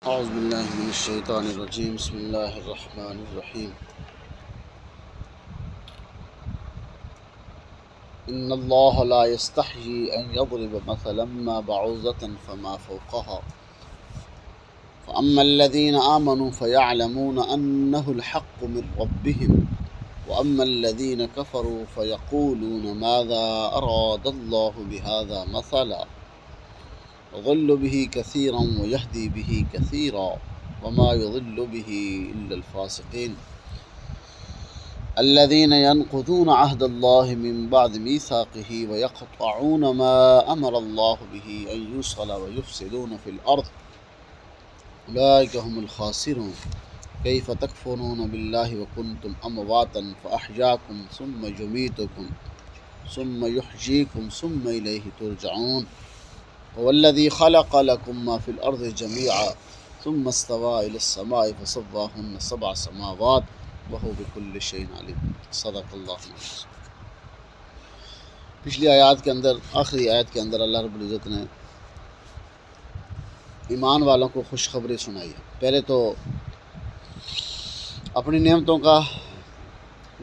اعوذ باللہ من الشیطان الرجیم بسم اللہ الرحمن الرحیم ان اللہ لا یستحیی ان یضرب مثلا ما بعوضة فما فوقها فاما الذین آمنوا فیعلمون انہ الحق من ربهم واما الذین کفروا فیقولون ماذا اراد اللہ بہذا مثلا يضل به كثيرا ويهدي به كثيرا وما يضل به إلا الفاسقين الذين ينقضون عهد الله من بعد ميثاقه ويقطعون ما أمر الله به أن يوصل ويفسدون في الأرض أولئك هم الخاسرون كيف تكفرون بالله وكنتم أمواتا فأحياكم ثم يميتكم ثم يحييكم ثم إليه ترجعون والذي خلق لكم ما في الأرض جميعا ثم استوى إلى السماء فسواهن 7 سماوات وهو بكل شيء عليم صدق اللہ العظیم۔ پچھلی آیات کے اندر، آخری آیت کے اندر اللہ رب العزت نے ایمان والوں کو خوشخبری سنائی ہے۔ پہلے تو اپنی نعمتوں کا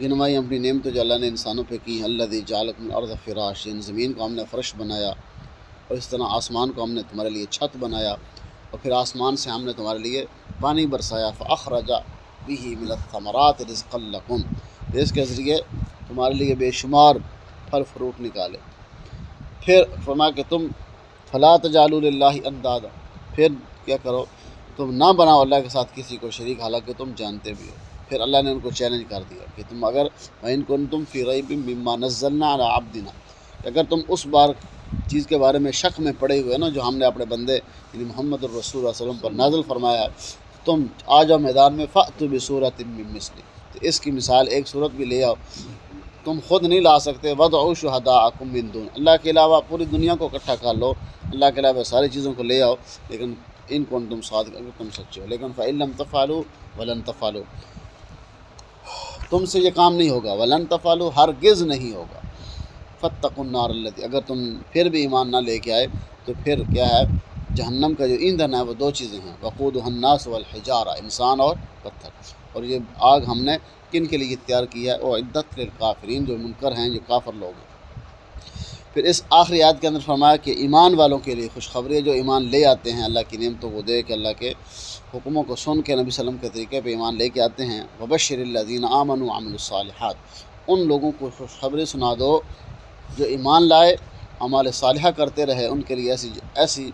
گنوائی، اپنی نعمتیں جو اللہ نے انسانوں پہ کی، الذی جعل لکم الارض فراشا، زمین کو ہم نے فرش بنایا، اور اس طرح آسمان کو ہم نے تمہارے لیے چھت بنایا، اور پھر آسمان سے ہم نے تمہارے لیے پانی برسایا، فأخرج به من الثمرات رزقا لکم، رزق کے ذریعے تمہارے لیے بے شمار پھل فروٹ نکالے۔ پھر فرمایا کہ تم فلا تجعلوا للہ اندادا، پھر کیا کرو، تم نہ بناؤ اللہ کے ساتھ کسی کو شریک، حالانکہ تم جانتے بھی ہو۔ پھر اللہ نے ان کو چیلنج کر دیا کہ تم اگر وَإِن كُنتُمْ فِي رَيْبٍ مِّمَّا نَزَّلْنَا عَلَىٰ عَبْدِنَا، اگر تم اس بار چیز کے بارے میں شک میں پڑے ہوئے نا جو ہم نے اپنے بندے یعنی محمد الرسول صلی اللہ علیہ وسلم پر نازل فرمایا، تم آ جاؤ میدان میں، فأتوا بسورۃ من مثلہ، تو اس کی مثال ایک صورت بھی لے آؤ، تم خود نہیں لا سکتے، وادعوا شہداءکم من دون، اللہ کے علاوہ پوری دنیا کو اکٹھا کر لو، اللہ کے علاوہ ساری چیزوں کو لے آؤ، لیکن ان کنتم صادق، اگر تم سچے ہو، لیکن فإن لم تفعلوا ولن تفعلوا، تم سے یہ کام نہیں ہوگا، ولن تفعلوا، ہرگز نہیں ہوگا، فاتقوا النار التی، اگر تم پھر بھی ایمان نہ لے کے آئے تو پھر کیا ہے، جہنم کا جو ایندھن ہے وہ 2 چیزیں ہیں، وقودها الناس والحجارہ، انسان اور پتھر، اور یہ آگ ہم نے کن کے لیے تیار کی ہے، اعدت للکافرین، جو منکر ہیں، جو کافر لوگ ہیں۔ پھر اس آخری آیت کے اندر فرمایا کہ ایمان والوں کے لیے خوشخبری ہے، جو ایمان لے آتے ہیں، اللہ کی نعمتوں کو دے کے، اللہ کے حکموں کو سن کے، نبی صلی اللہ علیہ وسلم کے طریقے پہ ایمان لے کے آتے ہیں۔ وبشر الذین آمنوا وعملوا الصالحات، ان لوگوں کو خوشخبری سنا دو جو ایمان لائے، اعمال صالحہ کرتے رہے، ان کے لیے ایسی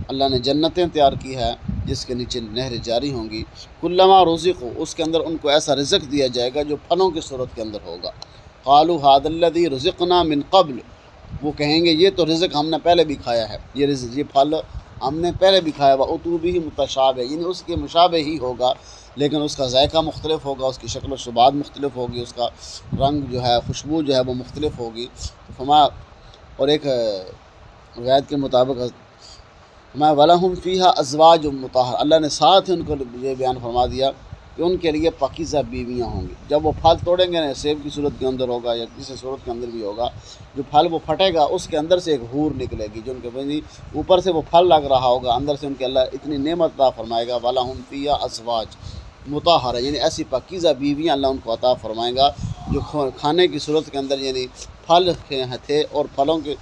اللہ نے جنتیں تیار کی ہے جس کے نیچے نہریں جاری ہوں گی، کلما رزقوا، اس کے اندر ان کو ایسا رزق دیا جائے گا جو پھلوں کی صورت کے اندر ہوگا، قالوا ھذا الذی رزقنا من قبل، وہ کہیں گے یہ تو رزق ہم نے پہلے بھی کھایا ہے، یہ رزق، یہ پھل ہم نے پہلے بھی کھایا، وَأُتُوا بِهِ متشابہ، یعنی اس کے مشابہ ہی ہوگا، لیکن اس کا ذائقہ مختلف ہوگا، اس کی شکل و شبات مختلف ہوگی، اس کا رنگ جو ہے، خوشبو جو ہے وہ مختلف ہوگی۔ اور ایک روایت کے مطابق وَلَهُمْ فِيهَا أَزْوَاجٌ مُطَهَّرَةٌ، اللہ نے ساتھ ہی ان کو یہ بیان فرما دیا کہ ان کے لیے پاکیزہ بیویاں ہوں گی۔ جب وہ پھل توڑیں گے نا، سیب کی صورت کے اندر ہوگا یا کسی صورت کے اندر بھی ہوگا، جو پھل وہ پھٹے گا اس کے اندر سے ایک حور نکلے گی، جو ان کے اوپر سے وہ پھل لگ رہا ہوگا، اندر سے ان کے اللہ اتنی نعمت عطا فرمائے گا، وَلَهُمْ فِيهَا أَزْوَاجٌ مُطَهَّرَةٌ، یعنی ایسی پاکیزہ بیویاں اللہ ان کو عطا فرمائے گا جو کھانے کی صورت کے اندر یعنی پھل تھے، اور پھلوں کے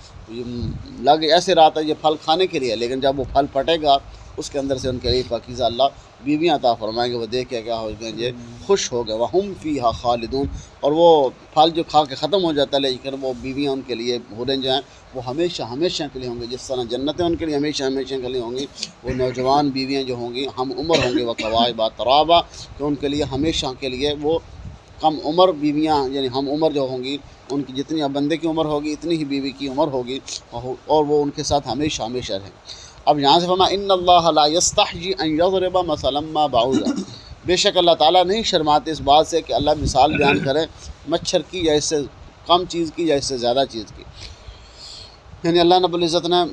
لگ ایسے رہا تھا یہ پھل کھانے کے لیے، لیکن جب وہ پھل پھٹے گا اس کے اندر سے ان کے لیے پاکیزہ اللہ بیویاں عطا فرمائیں گے، وہ دیکھ کے کیا ہو جائیں گے، خوش ہو گئے، وَهُمْ فِيهَا خَالِدُونَ، اور وہ پھل جو کھا کے ختم ہو جاتا ہے، لیکن وہ بیویاں ان کے لیے حوریں جو ہیں وہ ہمیشہ ہمیشہ کے لیے ہوں گی، جس طرح جنتیں ان کے لیے ہمیشہ ہمیشہ کے لیے ہوں گی، وہ نوجوان بیویاں جو ہوں گی ہم عمر ہوں گے، وَكَوَاعِبَ تَرَابًا، تو ان کے لیے ہمیشہ کے لیے وہ کم عمر بیویاں یعنی ہم عمر جو ہوں گی، ان کی جتنی بندے کی عمر ہوگی اتنی ہی بیوی کی عمر ہوگی، اور وہ ان کے ساتھ ہمیشہ ہمیشہ رہیں۔ اب یہاں سے فرمایا ان اللہ لا یستحیی ان یضرب مثلا ما بعوضہ، بے شک اللہ تعالیٰ نہیں شرماتے اس بات سے کہ اللہ مثال بیان کرے مچھر کی یا اس سے کم چیز کی یا اس سے زیادہ چیز کی، یعنی اللہ رب العزت نے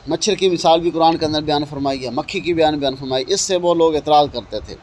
مچھر کی مثال بھی قرآن کے اندر بیان فرمائی ہے، مکھی کی بیان فرمائی، اس سے وہ لوگ اعتراض کرتے تھے۔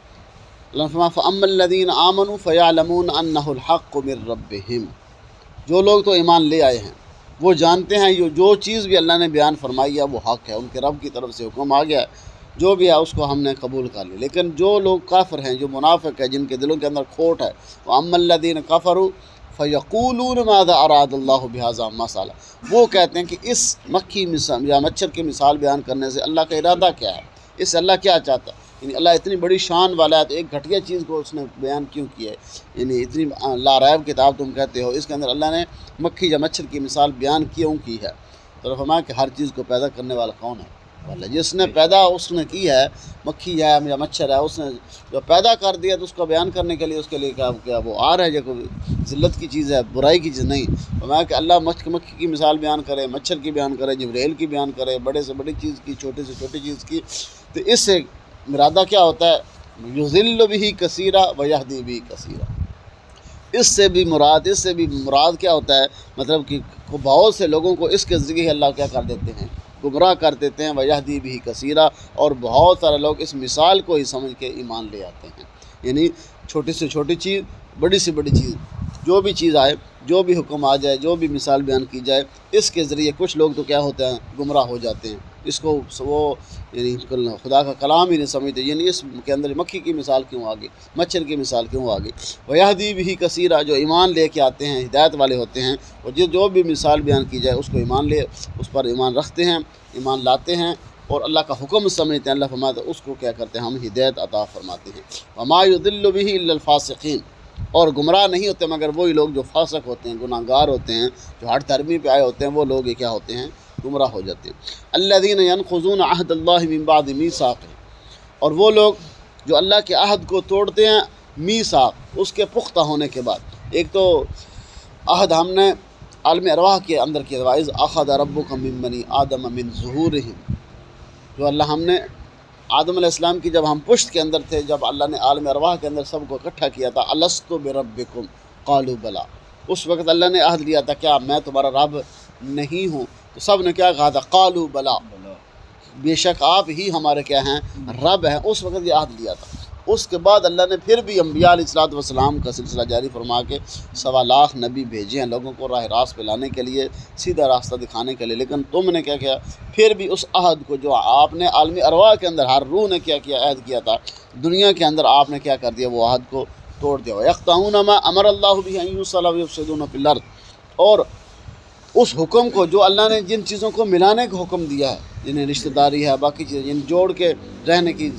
اللہ نے فرمایا فَأَمَّا الَّذِينَ آمَنُوا فَيَعْلَمُونَ أَنَّهُ الْحَقُّ مِن رَّبِّهِمْ، جو لوگ تو ایمان لے آئے ہیں وہ جانتے ہیں جو چیز بھی اللہ نے بیان فرمائی ہے وہ حق ہے، ان کے رب کی طرف سے حکم آ گیا ہے، جو بھی ہے اس کو ہم نے قبول کر لی۔ لیکن جو لوگ کافر ہیں، جو منافق ہیں، جن کے دلوں کے اندر کھوٹ ہے، وَأَمَّا الَّذِينَ كَفَرُوا فَيَقُولُونَ مَاذَا أَرَادَ اللَّهُ بِهَذَا مَثَلًا، وہ کہتے ہیں کہ اس مکھی مثال یا مچھر کی مثال بیان کرنے سے اللہ کا ارادہ کیا ہے، اس سے اللہ کیا چاہتا ہے، یعنی اللہ اتنی بڑی شان والا ہے تو ایک گھٹیا چیز کو اس نے بیان کیوں کیا ہے، یعنی اتنی لاریب کتاب تم کہتے ہو، اس کے اندر اللہ نے مکھی یا مچھر کی مثال بیان کیوں کی ہے؟ تو فرمایا کہ ہر چیز کو پیدا کرنے والا کون ہے؟ اللہ۔ جس نے پیدا اس نے کی ہے، مکھی ہے یا مچھر ہے، اس نے جو پیدا کر دیا تو اس کو بیان کرنے کے لیے اس کے لیے کیا وہ آ رہا ہے جو کوئی ذلت کی چیز ہے، برائی کی چیز نہیں۔ فرمایا کہ اللہ مکھی کی مثال بیان کرے، مچھر کی بیان کرے، جبرائیل کی بیان کرے، بڑے سے بڑی چیز کی، چھوٹے سے چھوٹی چیز کی، تو اس سے ارادہ کیا ہوتا ہے؟ یضل بہ کثیرا ویہدی بہ کثیرا، اس سے بھی مراد کیا ہوتا ہے؟ مطلب کہ بہت سے لوگوں کو اس کے ذریعے اللہ کیا کر دیتے ہیں؟ گمراہ کر دیتے ہیں، ویہدی بہ کثیرا، اور بہت سارے لوگ اس مثال کو ہی سمجھ کے ایمان لے آتے ہیں۔ یعنی چھوٹی سے چھوٹی چیز، بڑی سے بڑی چیز، جو بھی چیز آئے، جو بھی حکم آ جائے، جو بھی مثال بیان کی جائے، اس کے ذریعے کچھ لوگ تو کیا ہوتے ہیں؟ گمراہ ہو جاتے ہیں، اس کو وہ یعنی خدا کا کلام ہی نہیں سمجھتے، یعنی اس کے اندر مکھی کی مثال کیوں آ گئی، مچھر کی مثال کیوں آ گئی؟ ویہدی بہ کثیرا، جو ایمان لے کے آتے ہیں، ہدایت والے ہوتے ہیں، اور جو بھی مثال بیان کی جائے اس کو اس پر ایمان رکھتے ہیں، ایمان لاتے ہیں اور اللہ کا حکم سمجھتے ہیں، اللہ فرماتا ہے اس کو کیا کرتے ہیں؟ ہم ہدایت عطا فرماتے ہیں۔ وما یضل بہ الا الفاسقین، اور گمراہ نہیں ہوتے مگر وہی لوگ جو فاسق ہوتے ہیں، گناہ گار ہوتے ہیں، جو ہٹ دھرمی پہ آئے ہوتے ہیں، وہ لوگ یہ کیا ہوتے ہیں؟ گمراہ ہو جاتے ہیں۔ الذین ینقضون عہد اللہ من بعد میثاقہ، اور وہ لوگ جو اللہ کے عہد کو توڑتے ہیں، میثاق، اس کے پختہ ہونے کے بعد۔ ایک تو عہد ہم نے عالم ارواح کے اندر کیا، وَإِذْ أَخَذَ رَبُّكَ مِن بَنِي آدَمَ مِن ظُهُورِهِمْ، جو اللہ ہم نے آدم علیہ السلام کی جب ہم پشت کے اندر تھے، جب اللہ نے عالم ارواح کے اندر سب کو اکٹھا کیا تھا، الست بربکم قالوا بلا، اس وقت اللہ نے عہد لیا تھا، کیا میں تمہارا رب نہیں ہوں؟ تو سب نے کیا کہا تھا؟ قالوا بلا، بے شک آپ ہی ہمارے کیا ہیں؟ رب ہیں۔ اس وقت یہ عہد لیا تھا۔ اس کے بعد اللہ نے پھر بھی انبیاء علیہ الصلوۃ والسلام کا سلسلہ جاری فرما کے 1.25 لاکھ نبی بھیجے ہیں لوگوں کو راہ راست پہ لانے کے لیے، سیدھا راستہ دکھانے کے لیے، لیکن تم نے کیا کیا؟ پھر بھی اس عہد کو جو آپ نے عالمی ارواح کے اندر ہر روح نے کیا کیا؟ عہد کیا تھا، دنیا کے اندر آپ نے کیا کر دیا؟ وہ عہد کو توڑ دیا۔ وَيَقْطَعُونَ مَا أَمَرَ اللَّهُ بِهِ أَن يُوصَلَ وَيُفْسِدُونَ فِي الْأَرْضِ، اور اس حکم کو جو اللہ نے جن چیزوں کو ملانے کا حکم دیا ہے، جنہیں رشتہ داری ہے، باقی چیزیں جن جوڑ کے رہنے کی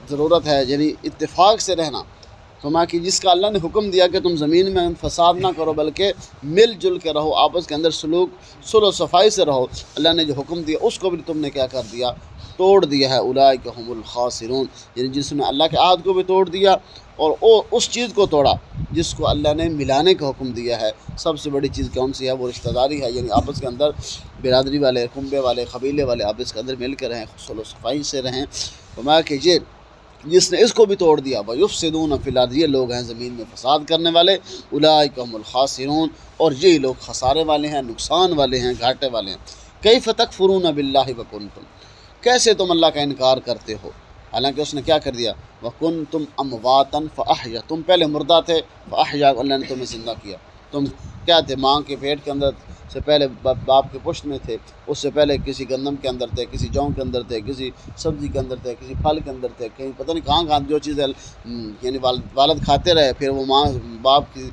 ضرورت ہے، یعنی اتفاق سے رہنا، فرمایا کہ جس کا اللہ نے حکم دیا کہ تم زمین میں فساد نہ کرو بلکہ مل جل کے رہو، آپس کے اندر سلوک صلح و صفائی سے رہو، اللہ نے جو حکم دیا اس کو بھی تم نے کیا کر دیا؟ توڑ دیا ہے۔ اولئک هم الخاسرون، یعنی جس نے اللہ کے عہد کو بھی توڑ دیا اور اس چیز کو توڑا جس کو اللہ نے ملانے کا حکم دیا ہے۔ سب سے بڑی چیز کون سی ہے؟ وہ رشتہ داری ہے، یعنی آپس کے اندر برادری والے، کنبے والے، قبیلے والے آپس کے اندر مل کے رہیں، صلح و صفائی سے رہیں۔ فرمایا کہ جس نے اس کو بھی توڑ دیا، وَيُفْسِدُونَ فِي الْأَرْضِ، یہ لوگ ہیں زمین میں فساد کرنے والے، اولئک هم الخاسرون، اور یہی لوگ خسارے والے ہیں، نقصان والے ہیں، گھاٹے والے ہیں۔ کیف تکفرون باللہ وکنتم، کیسے تم اللہ کا انکار کرتے ہو حالانکہ اس نے کیا کر دیا؟ وکنتم امواتا فاحیا، تم پہلے مردہ تھے، فاحیا، اللہ نے تمہیں زندہ کیا۔ تم کیا تھے؟ ماں کے پیٹ کے اندر سے پہلے باپ کے پشت میں تھے، اس سے پہلے کسی گندم کے اندر تھے، کسی جوں کے اندر تھے، کسی سبزی کے اندر تھے، کسی پھل کے اندر تھے، کہیں پتہ نہیں کہاں جو چیزیں یعنی والد کھاتے رہے، پھر وہ ماں باپ کی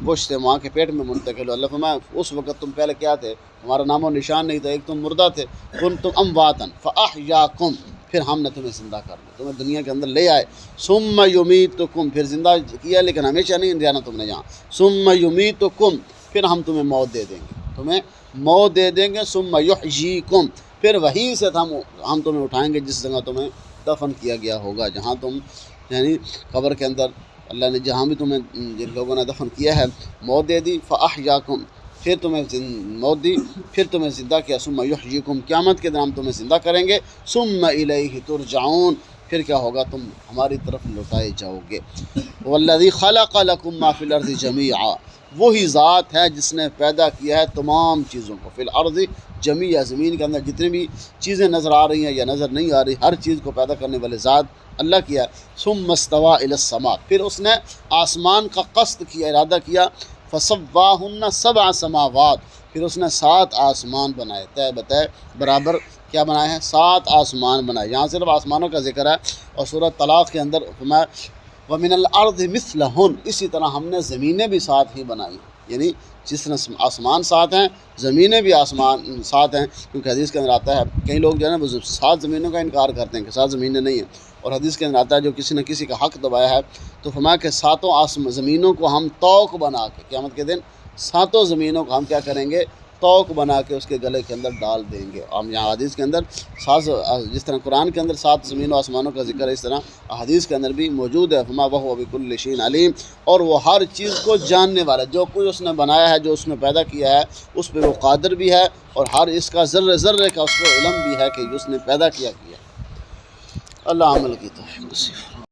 پشت سے ماں کے پیٹ میں منتقل ہو۔ اللہ فرمایا اس وقت تم پہلے کیا تھے؟ ہمارا نام و نشان نہیں تھا، ایک تم مردہ تھے، کنتم امواتا فاحیاکم، پھر ہم نے تمہیں زندہ کر دیا، تمہیں دنیا کے اندر لے آئے، ثم یمیتکم، پھر زندہ کیا لیکن ہمیشہ نہیں جانا تم نے جہاں، ثم یمیتکم، پھر ہم تمہیں موت دے دیں گے، تمہیں موت دے دیں گے، ثم یحییکم، پھر وہیں سے ہم تمہیں اٹھائیں گے جس جگہ تمہیں دفن کیا گیا ہوگا، جہاں تم یعنی قبر کے اندر اللہ نے جہاں بھی تمہیں جن لوگوں نے دفن کیا ہے موت دے دی، فاحیاکم، پھر تمہیں موت دی، پھر تمہیں زندہ کیا، ثم یحییکم، قیامت کے دن ہم تمہیں زندہ کریں گے، ثم الیہ ترجعون، پھر کیا ہوگا؟ تم ہماری طرف لوٹائے جاؤ گے۔ والذی خلق لکم ما فی الارض جمیعا، وہی ذات ہے جس نے پیدا کیا ہے تمام چیزوں کو، فی الارض جمیعا، زمین کے اندر جتنی بھی چیزیں نظر آ رہی ہیں یا نظر نہیں آ رہی، ہر چیز کو پیدا کرنے والے ذات اللہ کیا۔ ثم استوى الی السماء، پھر اس نے آسمان کا قصد کیا، ارادہ کیا، فسواہن 7 سماوات، پھر اس نے 7 آسمان بنائے، طے بتائے برابر کیا بنائے ہیں؟ 7 آسمان بنائے. یہاں صرف آسمانوں کا ذکر ہے. اور سورۃ طلاق کے اندر فرمایا وَمِنَ الْأَرْضِ مِثْلَهُنَّ، اسی طرح ہم نے زمینیں بھی 7 ہی بنائی. یعنی جس طرح آسمان 7 ہیں، زمینیں بھی آسمان 7 ہیں. کیونکہ حدیث کے اندر آتا ہے کئی لوگ جو ہے نا وہ 7 زمینوں کا انکار کرتے ہیں کہ 7 زمینیں نہیں ہیں. اور حدیث کے اندر آتا ہے جو کسی نے کسی کا حق دبایا ہے تو فرمایا کہ 7 زمینوں کو ہم طوق بنا کے قیامت کے دن 7 زمینوں کو ہم کیا کریں گے؟ طوق بنا کے اس کے گلے کے اندر ڈال دیں گے. ہم یہاں حدیث کے اندر جس طرح قرآن کے اندر 7 زمین و آسمانوں کا ذکر ہے، اس طرح حدیث کے اندر بھی موجود ہے. فما وهو بكل شيء علیم، اور وہ ہر چیز کو جاننے والا، جو کوئی اس نے بنایا ہے، جو اس نے پیدا کیا ہے، اس پہ وہ قادر بھی ہے، اور ہر اس کا ذرے ذرے کا اس کو علم بھی ہے کہ اس نے پیدا کیا. اللہ عمل کی توفیق نصیب.